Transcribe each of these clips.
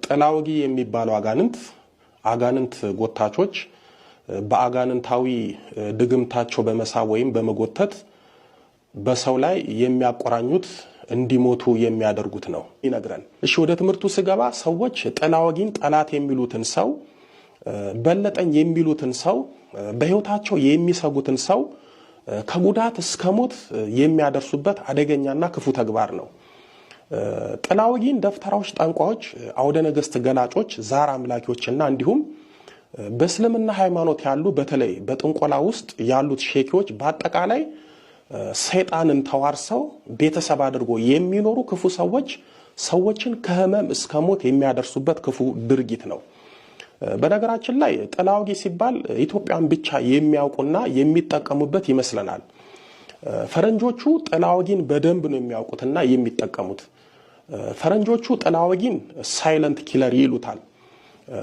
ጥላውጊ የሚባለው አጋንንት ጎታቾች በአጋንንታዊ ድግምታቸው በመሳብ ወይም በመጎተት በሰው ላይ የሚያቆራኙት እንዲሞቱ የሚያደርጉት ነው ይነግራል። እሺ ወደ ትምህርቱ ስገባ ሰዎች ጥላውጊን ጠላት የሚሉትን ሰው በለጠኝ የሚሉትን ሰው በህይወታቸው የሚሰጉትን ሰው ከጉዳት እስከ ሞት የሚያደርሱበት አደገኛና ክፉ ተግባር ነው። ጥላውጊን ደፍተራዎች፣ ጠንቋዮች፣ አውደ ነገስት ገላጮች፣ ዛር አምላኪዎችና እንዲሁም በእስልምና ሃይማኖት ያሉ በተለይ በጥንቆላ ውስጥ ያሉት ሼኪዎች በአጠቃላይ ሰይጣንን ተዋርሰው ቤተሰብ አድርጎ የሚኖሩ ክፉ ሰዎችን ከህመም እስከ ሞት የሚያደርሱበት ክፉ ድርጊት ነው። በነገራችን ላይ ጥላውጊ ሲባል ኢትዮጵያን ብቻ የሚያውቁና የሚጠቀሙበት ይመስለናል። ፈረንጆቹ ጥላውጊን በደንብ ነው የሚያውቁትና የሚጠቀሙት። ፈረንጆቹ ጥላውጊን ሳይለንት ኪለር ይሉታል።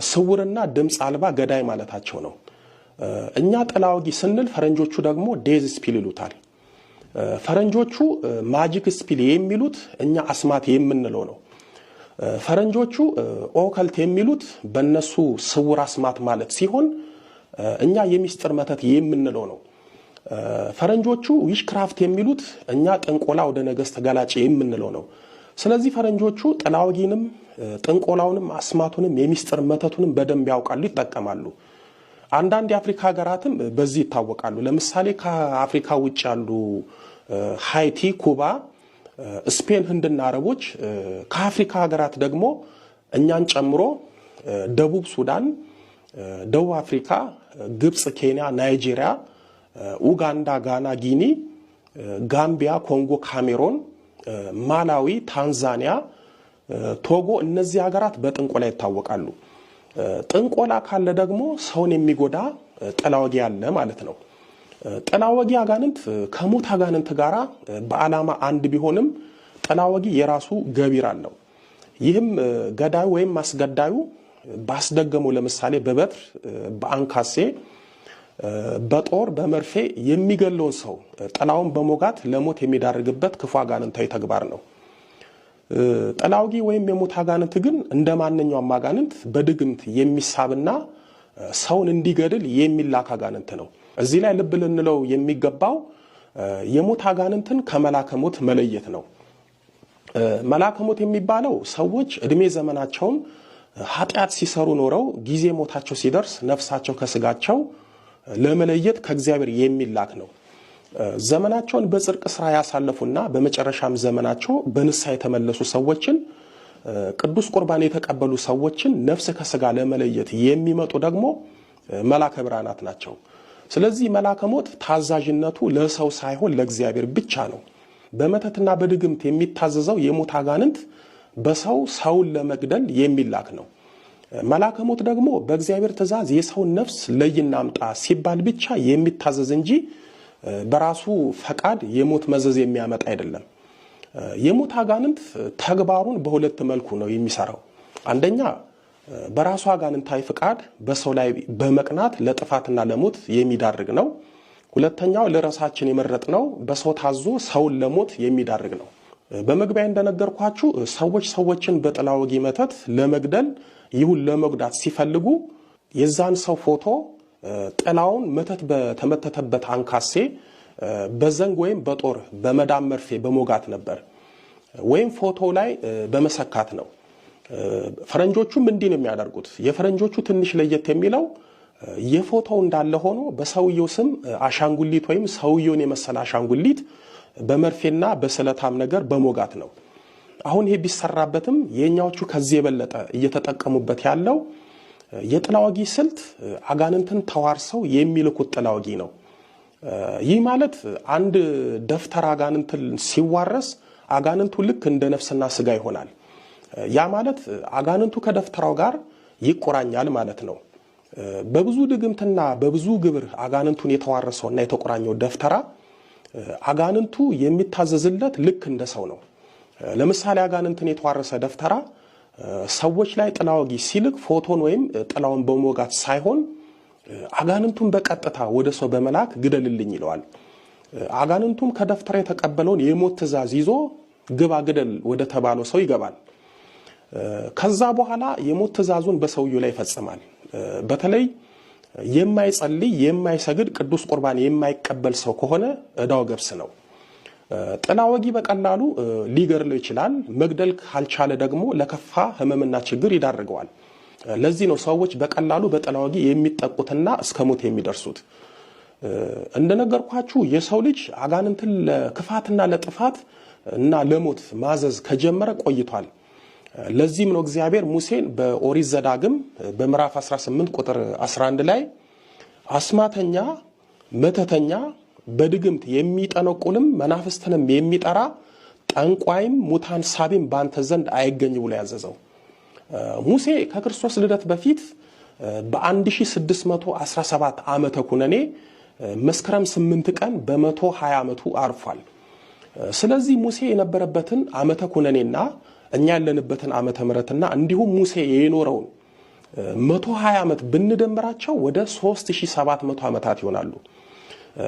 ስውርና ድምጽ አልባ ገዳይ ማለታቸው ነው። እኛ ጥላውጊ ስንል ፈረንጆቹ ደግሞ ዴዝ ስፒል ይሉታል። ፈረንጆቹ ማጂክ ስፒል የሚሉት እኛ አስማት የምንለው ነው። ፈረንጆቹ ኦከልት የሚሉት በእነሱ ስውር አስማት ማለት ሲሆን እኛ የሚስጥር መተት የምንለው ነው። ፈረንጆቹ ዊሽክራፍት የሚሉት እኛ ጥንቆላ ወደ ነገስት ገላጭ የምንለው ነው። ስለዚህ ፈረንጆቹ ጥላውጊንም ጥንቆላውንም አስማቱንም የሚስጥር መተቱንም በደንብ ያውቃሉ፣ ይጠቀማሉ። አንዳንድ የአፍሪካ ሀገራትም በዚህ ይታወቃሉ። ለምሳሌ ከአፍሪካ ውጭ ያሉ ሃይቲ፣ ኩባ፣ ስፔን፣ ህንድና አረቦች ከአፍሪካ ሀገራት ደግሞ እኛን ጨምሮ ደቡብ ሱዳን፣ ደቡብ አፍሪካ፣ ግብጽ፣ ኬንያ፣ ናይጄሪያ፣ ኡጋንዳ፣ ጋና፣ ጊኒ፣ ጋምቢያ፣ ኮንጎ፣ ካሜሮን፣ ማላዊ፣ ታንዛኒያ፣ ቶጎ እነዚህ ሀገራት በጥንቆላ ይታወቃሉ። ጥንቆላ ካለ ደግሞ ሰውን የሚጎዳ ጥላውጊ ያለ ማለት ነው። ጥላውጊ አጋንንት ከሞት አጋንንት ጋራ በዓላማ አንድ ቢሆንም ጥላውጊ የራሱ ገቢር አለው። ይህም ገዳዩ ወይም ማስገዳዩ ባስደገመው ለምሳሌ በበትር፣ በአንካሴ፣ በጦር፣ በመርፌ የሚገለውን ሰው ጥላውን በሞጋት ለሞት የሚዳርግበት ክፉ አጋንንታዊ ተግባር ነው። ጥላውጊ ወይም የሞት አጋንንት ግን እንደማንኛውም አጋንንት በድግምት የሚሳብና ሰውን እንዲገድል የሚላክ አጋንንት ነው። እዚህ ላይ ልብ ልንለው የሚገባው የሞት አጋንንትን ከመላከ ሞት መለየት ነው። መላከ ሞት የሚባለው ሰዎች እድሜ ዘመናቸውን ኃጢአት ሲሰሩ ኖረው ጊዜ ሞታቸው ሲደርስ ነፍሳቸው ከስጋቸው ለመለየት ከእግዚአብሔር የሚላክ ነው። ዘመናቸውን በጽድቅ ስራ ያሳለፉና በመጨረሻም ዘመናቸው በንስሐ የተመለሱ ሰዎችን፣ ቅዱስ ቁርባን የተቀበሉ ሰዎችን ነፍስ ከስጋ ለመለየት የሚመጡ ደግሞ መላከ ብርሃናት ናቸው። ስለዚህ መላከ ሞት ታዛዥነቱ ለሰው ሳይሆን ለእግዚአብሔር ብቻ ነው። በመተትና በድግምት የሚታዘዘው የሞት አጋንንት በሰው ሰውን ለመግደል የሚላክ ነው። መላከ ሞት ደግሞ በእግዚአብሔር ትእዛዝ የሰውን ነፍስ ለይና አምጣ ሲባል ብቻ የሚታዘዝ እንጂ በራሱ ፈቃድ የሞት መዘዝ የሚያመጣ አይደለም። የሞት አጋንንት ተግባሩን በሁለት መልኩ ነው የሚሰራው። አንደኛ በራሱ አጋንንታዊ ፍቃድ በሰው ላይ በመቅናት ለጥፋትና ለሞት የሚዳርግ ነው። ሁለተኛው ለራሳችን የመረጥነው በሰው ታዞ ሰውን ለሞት የሚዳርግ ነው። በመግቢያ እንደነገርኳችሁ ሰዎችን በጥላውጊ መተት ለመግደል ይሁን ለመጉዳት ሲፈልጉ የዛን ሰው ፎቶ ጥላውን መተት በተመተተበት አንካሴ በዘንግ ወይም በጦር በመዳም መርፌ በሞጋት ነበር፣ ወይም ፎቶ ላይ በመሰካት ነው። ፈረንጆቹም እንዲህ ነው የሚያደርጉት። የፈረንጆቹ ትንሽ ለየት የሚለው የፎቶው እንዳለ ሆኖ በሰውየው ስም አሻንጉሊት ወይም ሰውየውን የመሰለ አሻንጉሊት በመርፌና በስለታም ነገር በሞጋት ነው። አሁን ይሄ ቢሰራበትም የኛዎቹ ከዚህ የበለጠ እየተጠቀሙበት ያለው የጥላውጊ ስልት አጋንንትን ተዋርሰው የሚልኩት ጥላውጊ ነው። ይህ ማለት አንድ ደፍተር አጋንንትን ሲዋረስ አጋንንቱ ልክ እንደ ነፍስና ስጋ ይሆናል። ያ ማለት አጋንንቱ ከደፍተራው ጋር ይቆራኛል ማለት ነው። በብዙ ድግምትና በብዙ ግብር አጋንንቱን የተዋረሰውና የተቆራኘው ደፍተራ አጋንንቱ የሚታዘዝለት ልክ እንደ ሰው ነው። ለምሳሌ አጋንንትን የተዋረሰ ደፍተራ ሰዎች ላይ ጥላውጊ ሲልክ ፎቶን ወይም ጥላውን በሞጋት ሳይሆን አጋንንቱን በቀጥታ ወደ ሰው በመላክ ግደልልኝ ይለዋል። አጋንንቱም ከደፍተራ የተቀበለውን የሞት ትእዛዝ ይዞ ግባ ግደል ወደ ተባለው ሰው ይገባል። ከዛ በኋላ የሞት ትእዛዙን በሰውየው ላይ ይፈጽማል። በተለይ የማይጸልይ የማይሰግድ ቅዱስ ቁርባን የማይቀበል ሰው ከሆነ ዕዳው ገብስ ነው። ጥላ ወጊ በቀላሉ ሊገድለው ይችላል። መግደል ካልቻለ ደግሞ ለከፋ ህመምና ችግር ይዳርገዋል። ለዚህ ነው ሰዎች በቀላሉ በጥላ ወጊ የሚጠቁትና እስከ ሞት የሚደርሱት። እንደነገርኳችሁ የሰው ልጅ አጋንንትን ለክፋትና ለጥፋት እና ለሞት ማዘዝ ከጀመረ ቆይቷል። ለዚህም ነው እግዚአብሔር ሙሴን በኦሪት ዘዳግም በምዕራፍ 18 ቁጥር 11 ላይ አስማተኛ፣ መተተኛ፣ በድግምት የሚጠነቁልም መናፍስትንም የሚጠራ ጠንቋይም ሙታን ሳቢም ባንተ ዘንድ አይገኝ ብሎ ያዘዘው። ሙሴ ከክርስቶስ ልደት በፊት በ1617 ዓመተ ኩነኔ መስከረም 8 ቀን በ120 ዓመቱ አርፏል። ስለዚህ ሙሴ የነበረበትን ዓመተ ኩነኔና እኛ ያለንበትን ዓመተ ምሕረትና እንዲሁም ሙሴ የኖረውን 120 ዓመት ብንደምራቸው ወደ 3700 ዓመታት ይሆናሉ።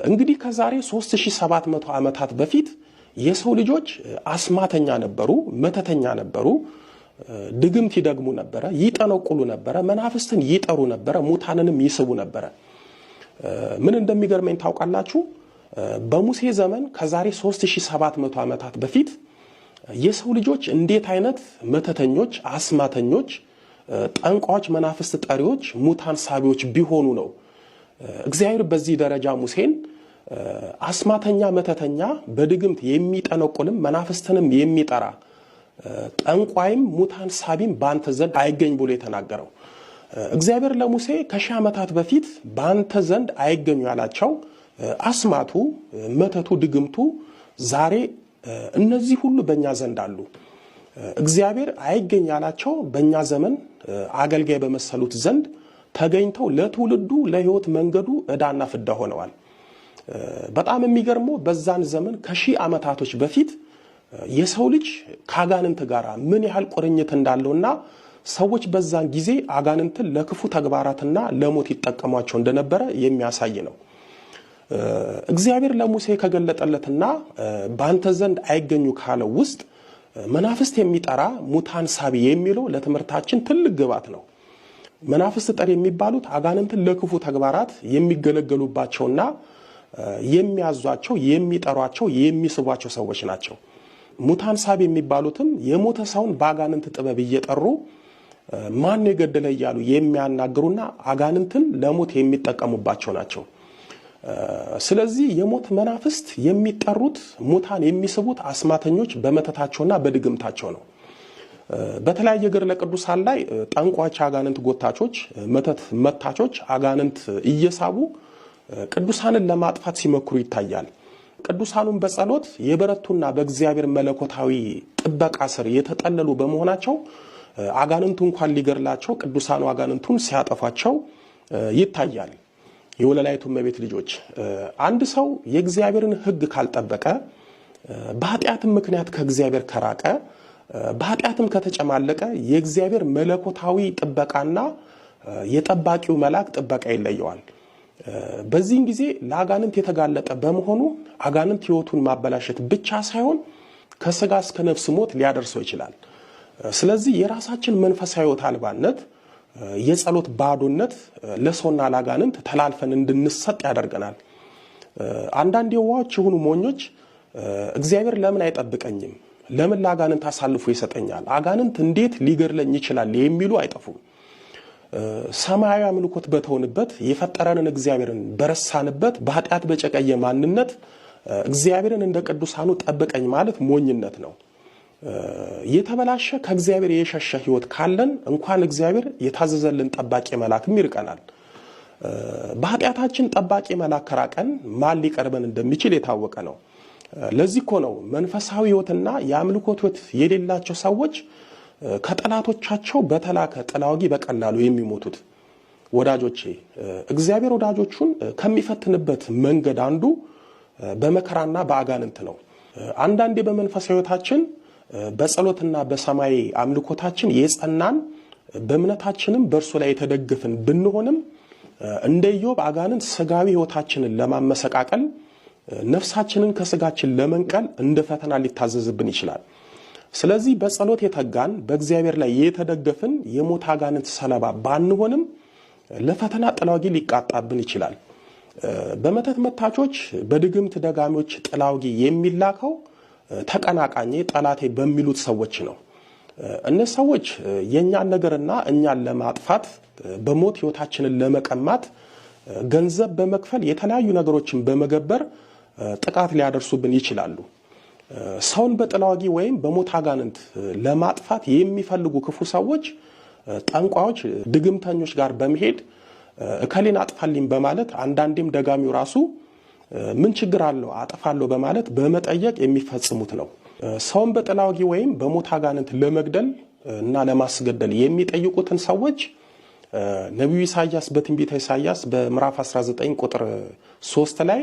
እንግዲህ ከዛሬ 3700 ዓመታት በፊት የሰው ልጆች አስማተኛ ነበሩ፣ መተተኛ ነበሩ፣ ድግምት ይደግሙ ነበረ፣ ይጠነቁሉ ነበረ፣ መናፍስትን ይጠሩ ነበረ፣ ሙታንንም ይስቡ ነበረ። ምን እንደሚገርመኝ ታውቃላችሁ? በሙሴ ዘመን ከዛሬ 3700 ዓመታት በፊት የሰው ልጆች እንዴት አይነት መተተኞች፣ አስማተኞች፣ ጠንቋዮች፣ መናፍስት ጠሪዎች፣ ሙታን ሳቢዎች ቢሆኑ ነው እግዚአብሔር በዚህ ደረጃ ሙሴን አስማተኛ፣ መተተኛ፣ በድግምት የሚጠነቁልም መናፍስትንም የሚጠራ ጠንቋይም ሙታን ሳቢም ባንተ ዘንድ አይገኝ ብሎ የተናገረው? እግዚአብሔር ለሙሴ ከሺህ ዓመታት በፊት ባንተ ዘንድ አይገኙ ያላቸው አስማቱ፣ መተቱ፣ ድግምቱ ዛሬ እነዚህ ሁሉ በእኛ ዘንድ አሉ። እግዚአብሔር አይገኝ ያላቸው በእኛ ዘመን አገልጋይ በመሰሉት ዘንድ ተገኝተው ለትውልዱ ለሕይወት መንገዱ ዕዳና ፍዳ ሆነዋል። በጣም የሚገርመው በዛን ዘመን ከሺህ ዓመታቶች በፊት የሰው ልጅ ከአጋንንት ጋር ምን ያህል ቁርኝት እንዳለውና ሰዎች በዛን ጊዜ አጋንንትን ለክፉ ተግባራትና ለሞት ይጠቀሟቸው እንደነበረ የሚያሳይ ነው። እግዚአብሔር ለሙሴ ከገለጠለትና ባንተ ዘንድ አይገኙ ካለው ውስጥ መናፍስት የሚጠራ ሙታን ሳቢ የሚለው ለትምህርታችን ትልቅ ግባት ነው። መናፍስት ጠሪ የሚባሉት አጋንንትን ለክፉ ተግባራት የሚገለገሉባቸውና የሚያዟቸው፣ የሚጠሯቸው፣ የሚስቧቸው ሰዎች ናቸው። ሙታን ሳቢ የሚባሉትም የሞተ ሰውን በአጋንንት ጥበብ እየጠሩ ማን የገደለ እያሉ የሚያናግሩና አጋንንትን ለሞት የሚጠቀሙባቸው ናቸው። ስለዚህ የሞት መናፍስት የሚጠሩት ሙታን የሚስቡት አስማተኞች በመተታቸውና በድግምታቸው ነው። በተለያየ ገድለ ቅዱሳን ላይ ጠንቋዮች፣ አጋንንት ጎታቾች፣ መተት መታቾች አጋንንት እየሳቡ ቅዱሳንን ለማጥፋት ሲመክሩ ይታያል። ቅዱሳኑን በጸሎት የበረቱና በእግዚአብሔር መለኮታዊ ጥበቃ ስር የተጠለሉ በመሆናቸው አጋንንቱ እንኳን ሊገድላቸው ቅዱሳኑ አጋንንቱን ሲያጠፋቸው ይታያል። የወለላይቱ እመቤት ልጆች አንድ ሰው የእግዚአብሔርን ሕግ ካልጠበቀ፣ በኃጢአትም ምክንያት ከእግዚአብሔር ከራቀ፣ በኃጢአትም ከተጨማለቀ የእግዚአብሔር መለኮታዊ ጥበቃና የጠባቂው መልአክ ጥበቃ ይለየዋል። በዚህን ጊዜ ለአጋንንት የተጋለጠ በመሆኑ አጋንንት ሕይወቱን ማበላሸት ብቻ ሳይሆን ከስጋ እስከ ነፍስ ሞት ሊያደርሰው ይችላል። ስለዚህ የራሳችን መንፈሳዊ ሕይወት አልባነት፣ የጸሎት ባዶነት ለሰውና ለአጋንንት ተላልፈን እንድንሰጥ ያደርገናል። አንዳንድ የዋዎች የሆኑ ሞኞች እግዚአብሔር ለምን አይጠብቀኝም? ለምን ለአጋንንት አሳልፎ ይሰጠኛል? አጋንንት እንዴት ሊገድለኝ ይችላል? የሚሉ አይጠፉም። ሰማያዊ አምልኮት በተሆንበት የፈጠረንን እግዚአብሔርን በረሳንበት በኃጢአት በጨቀየ ማንነት እግዚአብሔርን እንደ ቅዱሳኑ ጠብቀኝ ማለት ሞኝነት ነው። የተበላሸ ከእግዚአብሔር የሸሸ ሕይወት ካለን እንኳን እግዚአብሔር የታዘዘልን ጠባቂ መልአክም ይርቀናል። በኃጢአታችን ጠባቂ መልአክ ከራቀን ማን ሊቀርበን እንደሚችል የታወቀ ነው። ለዚህ እኮ ነው መንፈሳዊ ሕይወትና የአምልኮት ሕይወት የሌላቸው ሰዎች ከጠላቶቻቸው በተላከ ጥላ ወጊ በቀላሉ የሚሞቱት። ወዳጆቼ እግዚአብሔር ወዳጆቹን ከሚፈትንበት መንገድ አንዱ በመከራና በአጋንንት ነው። አንዳንዴ በመንፈሳዊ ሕይወታችን በጸሎትና በሰማይ አምልኮታችን የጸናን በእምነታችንም በእርሱ ላይ የተደገፍን ብንሆንም እንደ ኢዮብ አጋንንት ስጋዊ ሕይወታችንን ለማመሰቃቀል፣ ነፍሳችንን ከስጋችን ለመንቀል እንደ ፈተና ሊታዘዝብን ይችላል። ስለዚህ በጸሎት የተጋን በእግዚአብሔር ላይ የተደገፍን የሞት አጋንንት ሰለባ ባንሆንም ለፈተና ጥላውጊ ሊቃጣብን ይችላል። በመተት መታቾች በድግምት ደጋሚዎች ጥላውጊ የሚላከው ተቀናቃኝ ጠላቴ በሚሉት ሰዎች ነው። እነዚህ ሰዎች የኛን ነገርና እኛን ለማጥፋት በሞት ህይወታችንን ለመቀማት ገንዘብ በመክፈል የተለያዩ ነገሮችን በመገበር ጥቃት ሊያደርሱብን ይችላሉ። ሰውን በጥላውጊ ወይም በሞት አጋንንት ለማጥፋት የሚፈልጉ ክፉ ሰዎች ጠንቋዮች፣ ድግምተኞች ጋር በመሄድ እከሌን አጥፋልኝ በማለት አንዳንዴም ደጋሚው ራሱ ምን ችግር አለው አጥፋለሁ በማለት በመጠየቅ የሚፈጽሙት ነው። ሰውን በጥላውጊ ወይም በሞት አጋንንት ለመግደል እና ለማስገደል የሚጠይቁትን ሰዎች ነብዩ ኢሳይያስ በትንቢተ ኢሳይያስ በምዕራፍ 19 ቁጥር 3 ላይ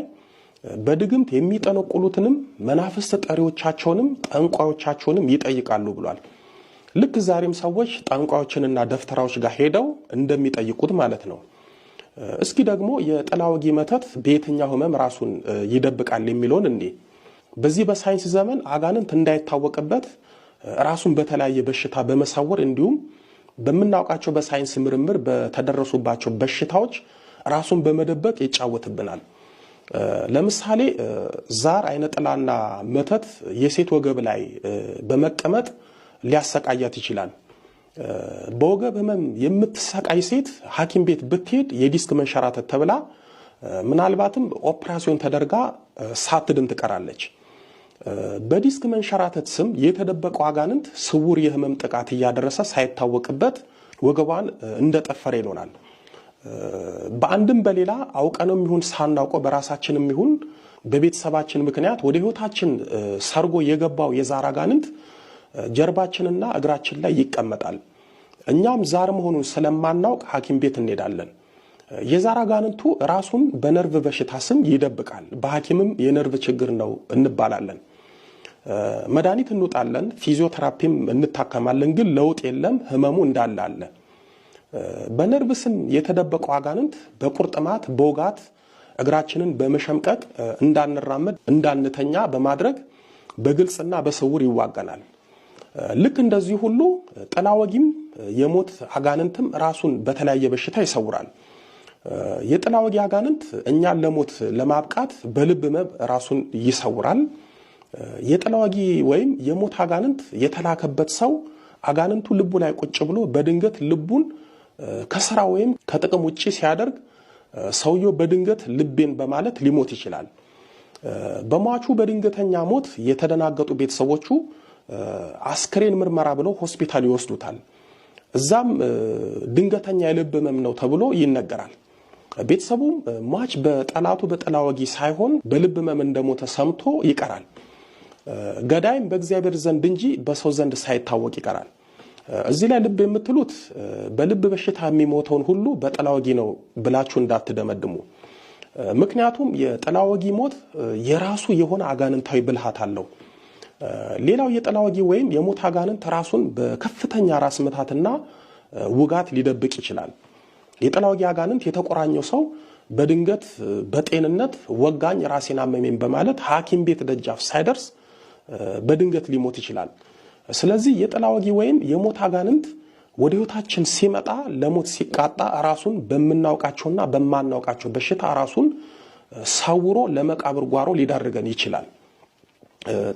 በድግምት የሚጠነቁሉትንም መናፍስት ጠሪዎቻቸውንም ጠንቋዮቻቸውንም ይጠይቃሉ ብሏል። ልክ ዛሬም ሰዎች ጠንቋዮችንና ደፍተራዎች ጋር ሄደው እንደሚጠይቁት ማለት ነው። እስኪ ደግሞ የጥላውጊ መተት በየትኛው ህመም ራሱን ይደብቃል የሚለውን እንዴ በዚህ በሳይንስ ዘመን አጋንንት እንዳይታወቅበት ራሱን በተለያየ በሽታ በመሰወር እንዲሁም በመናውቃቸው በሳይንስ ምርምር በተደረሱባቸው በሽታዎች ራሱን በመደበቅ ይጫወትብናል። ለምሳሌ ዛር፣ አይነጥላና መተት የሴት ወገብ ላይ በመቀመጥ ሊያሰቃያት ይችላል። በወገብ ህመም የምትሰቃይ ሴት ሐኪም ቤት ብትሄድ የዲስክ መንሸራተት ተብላ ምናልባትም ኦፕራሲዮን ተደርጋ ሳትድን ትቀራለች። በዲስክ መንሸራተት ስም የተደበቀው አጋንንት ስውር የህመም ጥቃት እያደረሰ ሳይታወቅበት ወገቧን እንደጠፈረ ይሆናል። በአንድም በሌላ አውቀንም ይሁን ሳናውቀው በራሳችንም ይሁን በቤተሰባችን ምክንያት ወደ ህይወታችን ሰርጎ የገባው የዛር አጋንንት ጀርባችንና እግራችን ላይ ይቀመጣል። እኛም ዛር መሆኑን ስለማናውቅ ሐኪም ቤት እንሄዳለን። የዛር አጋንንቱ ራሱን በነርቭ በሽታ ስም ይደብቃል። በሐኪምም የነርቭ ችግር ነው እንባላለን። መድኃኒት እንውጣለን፣ ፊዚዮቴራፒም እንታከማለን፣ ግን ለውጥ የለም፣ ህመሙ እንዳለ አለ። በነርቭ ስም የተደበቀው አጋንንት በቁርጥማት በውጋት እግራችንን በመሸምቀቅ እንዳንራመድ እንዳንተኛ በማድረግ በግልጽና በስውር ይዋጋናል። ልክ እንደዚህ ሁሉ ጥላወጊም የሞት አጋንንትም ራሱን በተለያየ በሽታ ይሰውራል። የጥላወጊ አጋንንት እኛን ለሞት ለማብቃት በልብ መብ ራሱን ይሰውራል። የጥላወጊ ወይም የሞት አጋንንት የተላከበት ሰው አጋንንቱ ልቡ ላይ ቁጭ ብሎ በድንገት ልቡን ከስራ ወይም ከጥቅም ውጪ ሲያደርግ ሰውየው በድንገት ልቤን በማለት ሊሞት ይችላል። በሟቹ በድንገተኛ ሞት የተደናገጡ ቤተሰቦቹ አስክሬን ምርመራ ብለው ሆስፒታል ይወስዱታል። እዛም ድንገተኛ የልብ ህመም ነው ተብሎ ይነገራል። ቤተሰቡም ሟች በጠላቱ በጥላወጊ ሳይሆን በልብ ህመም እንደሞተ ሰምቶ ይቀራል። ገዳይም በእግዚአብሔር ዘንድ እንጂ በሰው ዘንድ ሳይታወቅ ይቀራል። እዚህ ላይ ልብ የምትሉት በልብ በሽታ የሚሞተውን ሁሉ በጥላወጊ ነው ብላችሁ እንዳትደመድሙ። ምክንያቱም የጥላወጊ ሞት የራሱ የሆነ አጋንንታዊ ብልሃት አለው። ሌላው የጥላወጊ ወይም የሞት አጋንንት ራሱን በከፍተኛ ራስ ምታትና ውጋት ሊደብቅ ይችላል። የጥላወጊ አጋንንት የተቆራኘው ሰው በድንገት በጤንነት ወጋኝ ራሴን አመመኝ በማለት ሐኪም ቤት ደጃፍ ሳይደርስ በድንገት ሊሞት ይችላል። ስለዚህ የጥላወጊ ወይም የሞት አጋንንት ወደ ህይወታችን ሲመጣ ለሞት ሲቃጣ ራሱን በመናውቃቸውና በማናውቃቸው በሽታ ራሱን ሰውሮ ለመቃብር ጓሮ ሊዳርገን ይችላል።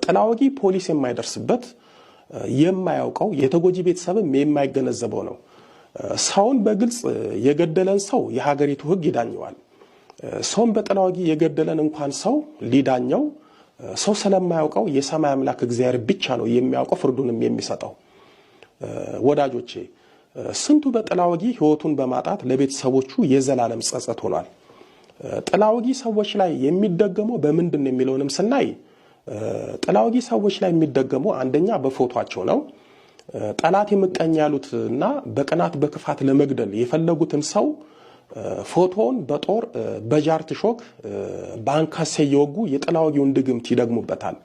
ጥላወጊ ፖሊስ የማይደርስበት የማያውቀው የተጎጂ ቤተሰብም የማይገነዘበው ነው። ሰውን በግልጽ የገደለን ሰው የሀገሪቱ ህግ ይዳኘዋል። ሰውን በጥላወጊ የገደለን እንኳን ሰው ሊዳኘው ሰው ስለማያውቀው የሰማይ አምላክ እግዚአብሔር ብቻ ነው የሚያውቀው ፍርዱንም የሚሰጠው። ወዳጆቼ ስንቱ በጥላወጊ ህይወቱን በማጣት ለቤተሰቦቹ የዘላለም ጸጸት ሆኗል። ጥላወጊ ሰዎች ላይ የሚደገመው በምንድን ነው የሚለውንም ስናይ ጥላወጊ ሰዎች ላይ የሚደገመው አንደኛ በፎቶአቸው ነው። ጠላት የምቀኝ ያሉትና በቅናት በክፋት ለመግደል የፈለጉትን ሰው ፎቶውን በጦር በጃርት ሾክ ባንካሴ የወጉ የጥላወጊውን ድግምት ይደግሙበታል።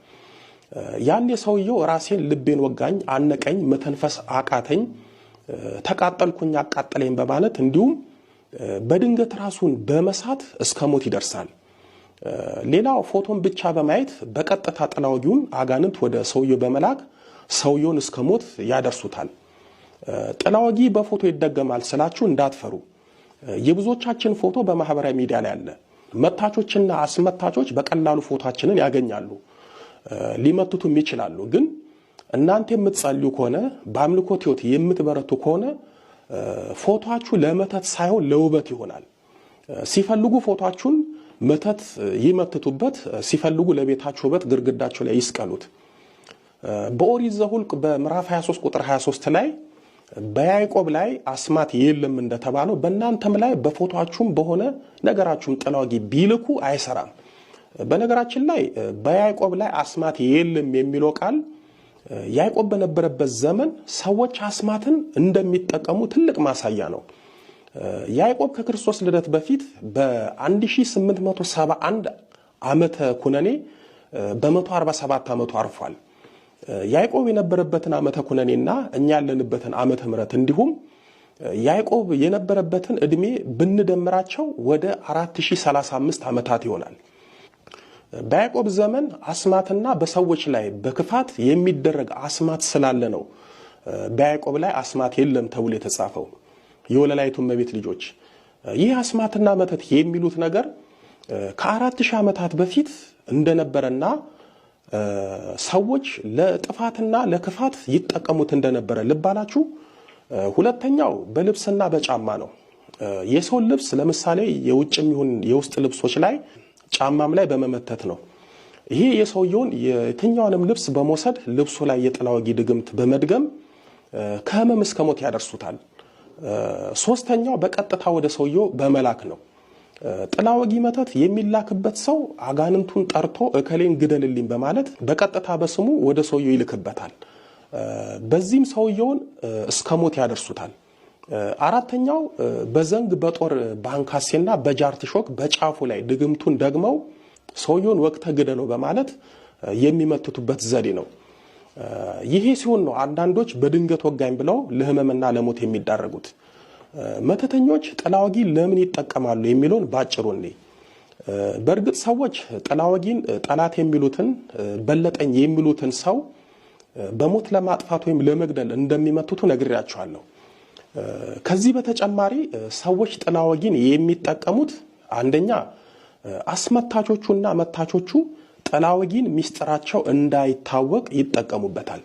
ያን የሰውየው ራሴን ልቤን ወጋኝ፣ አነቀኝ፣ መተንፈስ አቃተኝ፣ ተቃጠልኩኝ፣ አቃጠለኝ በማለት እንዲሁም በድንገት ራሱን በመሳት እስከ ሞት ይደርሳል። ሌላው ፎቶን ብቻ በማየት በቀጥታ ጥላወጊውን አጋንንት ወደ ሰውየው በመላክ ሰውየውን እስከ ሞት ያደርሱታል። ጥላ ወጊ በፎቶ ይደገማል ስላችሁ እንዳትፈሩ። የብዙዎቻችን ፎቶ በማህበራዊ ሚዲያ ላይ አለ። መታቾችና አስመታቾች በቀላሉ ፎቶአችንን ያገኛሉ፣ ሊመቱትም ይችላሉ። ግን እናንተ የምትጸልዩ ከሆነ በአምልኮት ሕይወት የምትበረቱ ከሆነ ፎቶአችሁ ለመተት ሳይሆን ለውበት ይሆናል። ሲፈልጉ ፎቶአችሁን መተት ይመትቱበት፣ ሲፈልጉ ለቤታችሁ ውበት ግድግዳቸው ላይ ይስቀሉት። በኦሪት ዘኍልቍ በምዕራፍ 23 ቁጥር 23 ላይ በያዕቆብ ላይ አስማት የለም እንደተባለው በእናንተም ላይ በፎቶአችሁም በሆነ ነገራችሁም ጥላ ወጊ ቢልኩ አይሰራም። በነገራችን ላይ በያዕቆብ ላይ አስማት የለም የሚለው ቃል ያዕቆብ በነበረበት ዘመን ሰዎች አስማትን እንደሚጠቀሙ ትልቅ ማሳያ ነው። ያዕቆብ ከክርስቶስ ልደት በፊት በ1871 ዓመተ ኩነኔ በ147 ዓመቱ አርፏል። ያዕቆብ የነበረበትን ዓመተ ኩነኔና እኛ ያለንበትን ዓመተ ምሕረት እንዲሁም ያዕቆብ የነበረበትን ዕድሜ ብንደምራቸው ወደ 4035 ዓመታት ይሆናል። በያዕቆብ ዘመን አስማትና በሰዎች ላይ በክፋት የሚደረግ አስማት ስላለ ነው በያዕቆብ ላይ አስማት የለም ተብሎ የተጻፈው። የወለላይቱ እመቤት ልጆች ይህ አስማትና መተት የሚሉት ነገር ከ4000 ዓመታት በፊት እንደነበረና ሰዎች ለጥፋትና ለክፋት ይጠቀሙት እንደነበረ ልባላችሁ። ሁለተኛው በልብስና በጫማ ነው። የሰው ልብስ ለምሳሌ የውጭም ይሁን የውስጥ ልብሶች ላይ ጫማም ላይ በመመተት ነው። ይሄ የሰውየውን የትኛውንም ልብስ በመውሰድ ልብሱ ላይ የጥላ ወጊ ድግምት በመድገም ከህመም እስከ ሞት ያደርሱታል። ሶስተኛው በቀጥታ ወደ ሰውየው በመላክ ነው። ጥላ ወጊ መተት የሚላክበት ሰው አጋንንቱን ጠርቶ እከሌን ግደልልኝ በማለት በቀጥታ በስሙ ወደ ሰውየው ይልክበታል። በዚህም ሰውየውን እስከ ሞት ያደርሱታል። አራተኛው በዘንግ በጦር ባንካሴና በጃርት ሾክ በጫፉ ላይ ድግምቱን ደግመው ሰውየውን ወቅተ ግደለው በማለት የሚመትቱበት ዘዴ ነው። ይሄ ሲሆን ነው አንዳንዶች በድንገት ወጋኝ ብለው ለህመምና ለሞት የሚዳረጉት። መተተኞች ጥላ ወጊ ለምን ይጠቀማሉ የሚለውን ባጭሩ እንይ። በእርግጥ ሰዎች ጥላ ወጊን ጠላት የሚሉትን በለጠኝ የሚሉትን ሰው በሞት ለማጥፋት ወይም ለመግደል እንደሚመትቱ ነግሬያቸዋለሁ። ከዚህ በተጨማሪ ሰዎች ጥላ ወጊን የሚጠቀሙት አንደኛ አስመታቾቹና መታቾቹ ጥላ ወጊን ሚስጥራቸው እንዳይታወቅ ይጠቀሙበታል።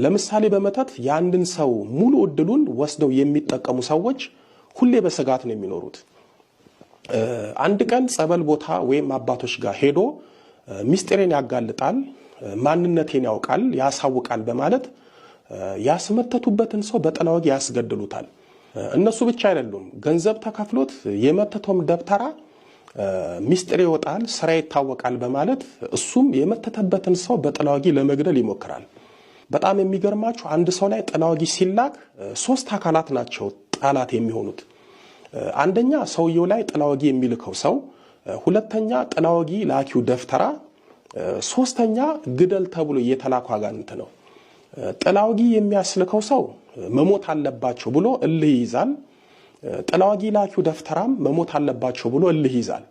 ለምሳሌ በመተት የአንድን ሰው ሙሉ እድሉን ወስደው የሚጠቀሙ ሰዎች ሁሌ በስጋት ነው የሚኖሩት። አንድ ቀን ጸበል ቦታ ወይም አባቶች ጋር ሄዶ ሚስጥሬን ያጋልጣል፣ ማንነቴን ያውቃል፣ ያሳውቃል በማለት ያስመተቱበትን ሰው በጥላ ወጊ ያስገድሉታል። እነሱ ብቻ አይደሉም፣ ገንዘብ ተከፍሎት የመተተውም ደብተራ ሚስጥር ይወጣል፣ ስራ ይታወቃል በማለት እሱም የመተተበትን ሰው በጥላ ወጊ ለመግደል ይሞክራል። በጣም የሚገርማችሁ አንድ ሰው ላይ ጥላ ወጊ ሲላክ 3 አካላት ናቸው ጠላት የሚሆኑት። አንደኛ ሰውየው ላይ ጥላ ወጊ የሚልከው ሰው፣ ሁለተኛ ጥላ ወጊ ላኪው ደፍተራ፣ ሶስተኛ ግደል ተብሎ የተላከው አጋንንት ነው። ጥላ ወጊ የሚያስልከው ሰው መሞት አለባቸው ብሎ እልህ ይይዛል። ጥላ ወጊ ላኪው ደፍተራም መሞት አለባቸው ብሎ እልህ ይይዛል።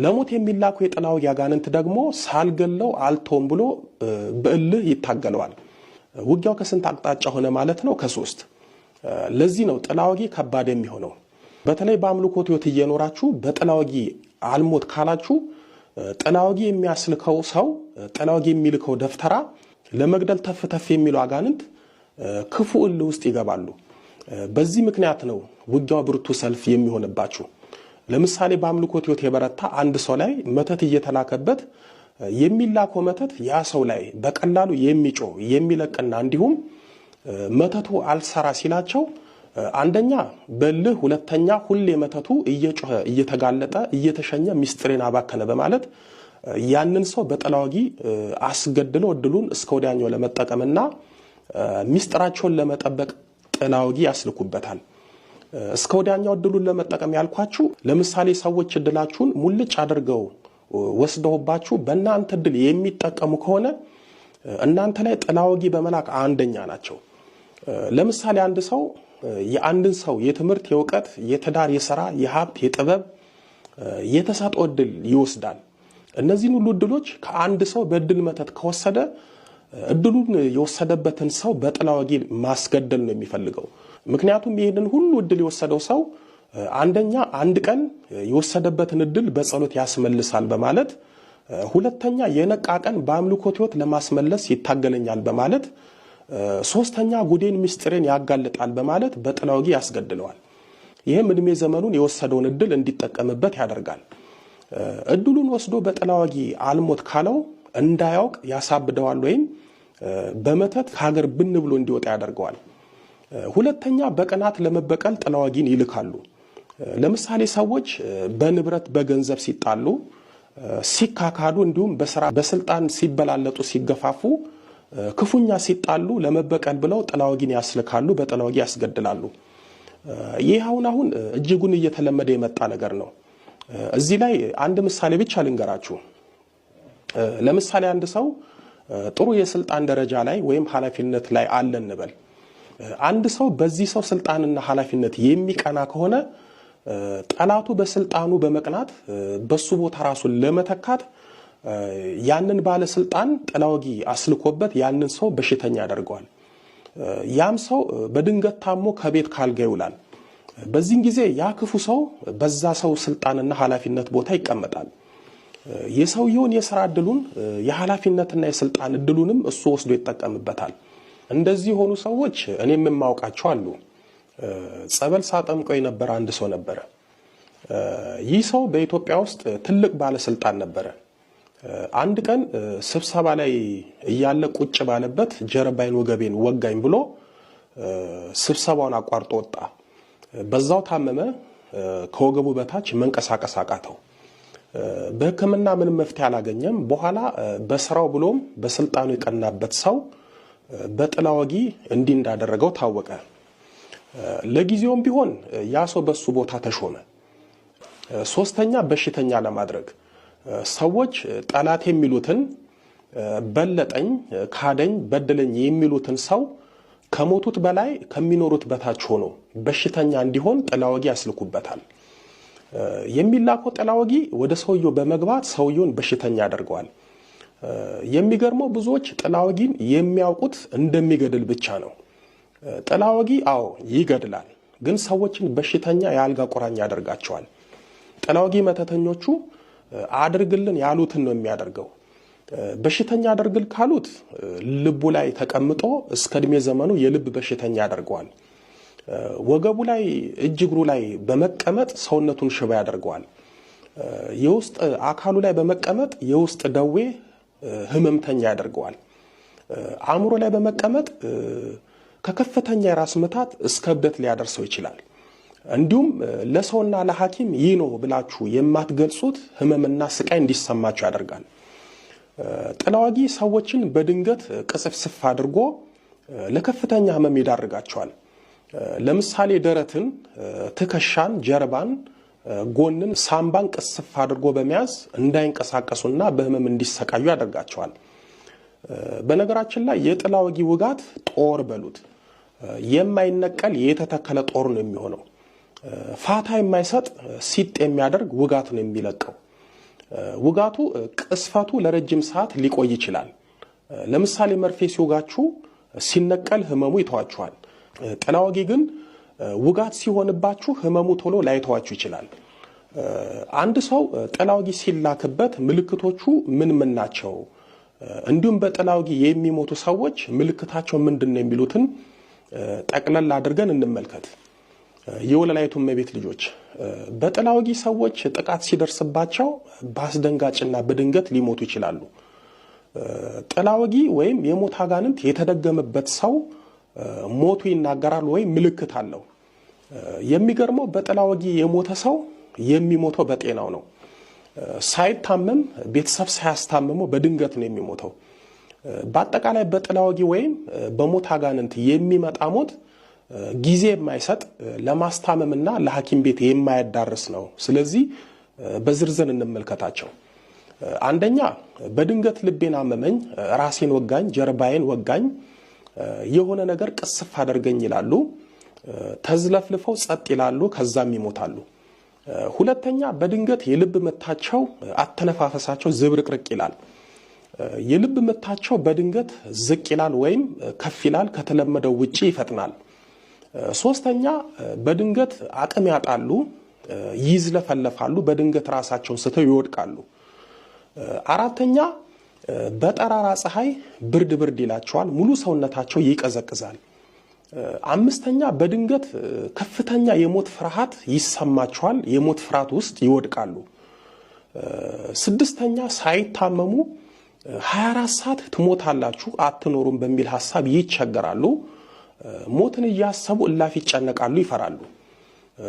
ለሞት የሚላኩ የጥላ ወጊ አጋንንት ደግሞ ሳልገለው አልተውም ብሎ በእልህ ይታገለዋል። ውጊያው ከስንት አቅጣጫ ሆነ ማለት ነው? ከ3። ለዚህ ነው ጥላ ወጊ ከባድ የሚሆነው። በተለይ በአምልኮት ሕይወት እየኖራችሁ በጥላ ወጊ አልሞት ካላችሁ ጥላ ወጊ የሚያስልከው ሰው፣ ጥላ ወጊ የሚልከው ደፍተራ ለመግደል ተፍ ተፍ የሚለው አጋንንት ክፉ እልህ ውስጥ ይገባሉ። በዚህ ምክንያት ነው ውጊያው ብርቱ ሰልፍ የሚሆንባችሁ። ለምሳሌ በአምልኮት ሕይወት የበረታ አንድ ሰው ላይ መተት እየተላከበት የሚላከው መተት ያ ሰው ላይ በቀላሉ የሚጮህ የሚለቅና እንዲሁም መተቱ አልሰራ ሲላቸው አንደኛ በልህ፣ ሁለተኛ ሁሌ መተቱ እየጮኸ እየተጋለጠ እየተሸኘ ሚስጥሬን አባከነ በማለት ያንን ሰው በጥላ ወጊ አስገድለው እድሉን እስከ ወዲያኛው ለመጠቀምና ሚስጥራቸውን ለመጠበቅ ጥላ ወጊ ያስልኩበታል። እስከ ወዲያኛው እድሉን ለመጠቀም ያልኳችሁ ለምሳሌ ሰዎች እድላችሁን ሙልጭ አድርገው ወስደውባችሁ በእናንተ እድል የሚጠቀሙ ከሆነ እናንተ ላይ ጥላ ወጊ በመላክ አንደኛ ናቸው። ለምሳሌ አንድ ሰው የአንድን ሰው የትምህርት፣ የእውቀት፣ የትዳር፣ የሥራ፣ የሀብት፣ የጥበብ፣ የተሰጥኦ እድል ይወስዳል። እነዚህን ሁሉ እድሎች ከአንድ ሰው በእድል መተት ከወሰደ እድሉን የወሰደበትን ሰው በጥላ ወጊ ማስገደል ነው የሚፈልገው። ምክንያቱም ይሄንን ሁሉ እድል የወሰደው ሰው አንደኛ አንድ ቀን የወሰደበትን እድል በጸሎት ያስመልሳል በማለት፣ ሁለተኛ የነቃ ቀን በአምልኮት ሕይወት ለማስመለስ ይታገለኛል በማለት፣ ሶስተኛ ጉዴን ምስጢሬን ያጋልጣል በማለት በጥላ ወጊ ያስገድለዋል። ይህም እድሜ ዘመኑን የወሰደውን እድል እንዲጠቀምበት ያደርጋል። እድሉን ወስዶ በጥላ ወጊ አልሞት ካለው እንዳያውቅ ያሳብደዋል ወይም በመተት ከሀገር ብን ብሎ እንዲወጣ ያደርገዋል። ሁለተኛ በቅናት ለመበቀል ጥላ ወጊን ይልካሉ። ለምሳሌ ሰዎች በንብረት በገንዘብ ሲጣሉ፣ ሲካካዱ፣ እንዲሁም በስራ በስልጣን ሲበላለጡ፣ ሲገፋፉ፣ ክፉኛ ሲጣሉ ለመበቀል ብለው ጥላ ወጊን ያስልካሉ፣ በጥላ ወጊ ያስገድላሉ። ይህ አሁን እጅጉን እየተለመደ የመጣ ነገር ነው። እዚህ ላይ አንድ ምሳሌ ብቻ ልንገራችሁ። ለምሳሌ አንድ ሰው ጥሩ የስልጣን ደረጃ ላይ ወይም ኃላፊነት ላይ አለ እንበል። አንድ ሰው በዚህ ሰው ስልጣንና ኃላፊነት የሚቀና ከሆነ ጠላቱ በስልጣኑ በመቅናት በሱ ቦታ ራሱን ለመተካት ያንን ባለስልጣን ጥላ ወጊ አስልኮበት ያንን ሰው በሽተኛ ያደርገዋል። ያም ሰው በድንገት ታሞ ከቤት ካልጋ ይውላል። በዚህን ጊዜ ያ ክፉ ሰው በዛ ሰው ስልጣንና ኃላፊነት ቦታ ይቀመጣል። የሰውየውን የሥራ እድሉን የኃላፊነትና የስልጣን እድሉንም እሱ ወስዶ ይጠቀምበታል። እንደዚህ የሆኑ ሰዎች እኔም የማውቃቸው አሉ። ጸበል ሳጠምቀው የነበረ አንድ ሰው ነበረ። ይህ ሰው በኢትዮጵያ ውስጥ ትልቅ ባለስልጣን ነበረ። አንድ ቀን ስብሰባ ላይ እያለ ቁጭ ባለበት ጀርባዬን ወገቤን ወጋኝ ብሎ ስብሰባውን አቋርጦ ወጣ። በዛው ታመመ። ከወገቡ በታች መንቀሳቀስ አቃተው። በሕክምና ምንም መፍትሄ አላገኘም። በኋላ በስራው ብሎም በስልጣኑ የቀናበት ሰው በጥላ ወጊ እንዲህ እንዳደረገው ታወቀ። ለጊዜውም ቢሆን ያ ሰው በሱ ቦታ ተሾመ። ሶስተኛ በሽተኛ ለማድረግ ሰዎች ጠላት የሚሉትን በለጠኝ፣ ካደኝ፣ በደለኝ የሚሉትን ሰው ከሞቱት በላይ ከሚኖሩት በታች ሆኖ በሽተኛ እንዲሆን ጥላ ወጊ ያስልኩበታል። የሚላከው ጥላ ወጊ ወደ ሰውየው በመግባት ሰውየውን በሽተኛ ያደርገዋል። የሚገርመው ብዙዎች ጥላ ወጊን የሚያውቁት እንደሚገድል ብቻ ነው። ጥላ ወጊ አዎ ይገድላል፣ ግን ሰዎችን በሽተኛ የአልጋ ቁራኛ ያደርጋቸዋል። ጥላ ወጊ መተተኞቹ አድርግልን ያሉትን ነው የሚያደርገው። በሽተኛ አድርግል ካሉት ልቡ ላይ ተቀምጦ እስከ እድሜ ዘመኑ የልብ በሽተኛ ያደርገዋል። ወገቡ ላይ እጅ እግሩ ላይ በመቀመጥ ሰውነቱን ሽባ ያደርገዋል። የውስጥ አካሉ ላይ በመቀመጥ የውስጥ ደዌ ህመምተኛ ያደርገዋል። አእምሮ ላይ በመቀመጥ ከከፍተኛ የራስ ምታት እስከ እብደት ሊያደርሰው ይችላል። እንዲሁም ለሰውና ለሐኪም ይህ ነው ብላችሁ የማትገልጹት ህመምና ስቃይ እንዲሰማችሁ ያደርጋል። ጥላ ወጊ ሰዎችን በድንገት ቅስፍስፍ አድርጎ ለከፍተኛ ህመም ይዳርጋቸዋል። ለምሳሌ ደረትን፣ ትከሻን፣ ጀርባን፣ ጎንን፣ ሳምባን ቅስፍ አድርጎ በመያዝ እንዳይንቀሳቀሱና በህመም እንዲሰቃዩ ያደርጋቸዋል። በነገራችን ላይ የጥላ ወጊ ውጋት ጦር በሉት የማይነቀል የተተከለ ጦር ነው የሚሆነው። ፋታ የማይሰጥ ሲጥ የሚያደርግ ውጋት ነው የሚለቀው። ውጋቱ ቅስፈቱ ለረጅም ሰዓት ሊቆይ ይችላል። ለምሳሌ መርፌ ሲወጋችሁ ሲነቀል ህመሙ ይተዋችኋል። ጥላ ወጊ ግን ውጋት ሲሆንባችሁ ህመሙ ቶሎ ላይተዋችሁ ይችላል። አንድ ሰው ጥላ ወጊ ሲላክበት ምልክቶቹ ምን ምን ናቸው? እንዲሁም በጥላ ወጊ የሚሞቱ ሰዎች ምልክታቸው ምንድነው የሚሉትን ጠቅለል አድርገን እንመልከት። የወለላይቱ እመቤት ልጆች በጥላ ወጊ ሰዎች ጥቃት ሲደርስባቸው በአስደንጋጭና በድንገት ሊሞቱ ይችላሉ። ጥላ ወጊ ወይም የሞት አጋንንት የተደገመበት ሰው ሞቱ ይናገራል ወይም ምልክት አለው። የሚገርመው በጥላ ወጊ የሞተ ሰው የሚሞተው በጤናው ነው። ሳይታመም ቤተሰብ ሳያስታምመው በድንገት ነው የሚሞተው። በአጠቃላይ በጥላ ወጊ ወይም በሞት አጋንንት የሚመጣ ሞት ጊዜ የማይሰጥ ለማስታመምና ለሐኪም ቤት የማያዳርስ ነው። ስለዚህ በዝርዝር እንመልከታቸው። አንደኛ በድንገት ልቤን አመመኝ፣ ራሴን ወጋኝ፣ ጀርባዬን ወጋኝ፣ የሆነ ነገር ቅስፍ አደርገኝ ይላሉ። ተዝለፍልፈው ጸጥ ይላሉ፣ ከዛም ይሞታሉ። ሁለተኛ በድንገት የልብ ምታቸው አተነፋፈሳቸው ዝብርቅርቅ ይላል። የልብ ምታቸው በድንገት ዝቅ ይላል ወይም ከፍ ይላል፣ ከተለመደው ውጪ ይፈጥናል። ሶስተኛ በድንገት አቅም ያጣሉ፣ ይዝለፈለፋሉ፣ በድንገት ራሳቸውን ስተው ይወድቃሉ። አራተኛ በጠራራ ፀሐይ ብርድ ይላቸዋል፣ ሙሉ ሰውነታቸው ይቀዘቅዛል። አምስተኛ በድንገት ከፍተኛ የሞት ፍርሃት ይሰማቸዋል፣ የሞት ፍርሃት ውስጥ ይወድቃሉ። ስድስተኛ ሳይታመሙ 24 ሰዓት ትሞታላችሁ አትኖሩም በሚል ሐሳብ ይቸገራሉ። ሞትን እያሰቡ እላፊ ይጨነቃሉ፣ ይፈራሉ።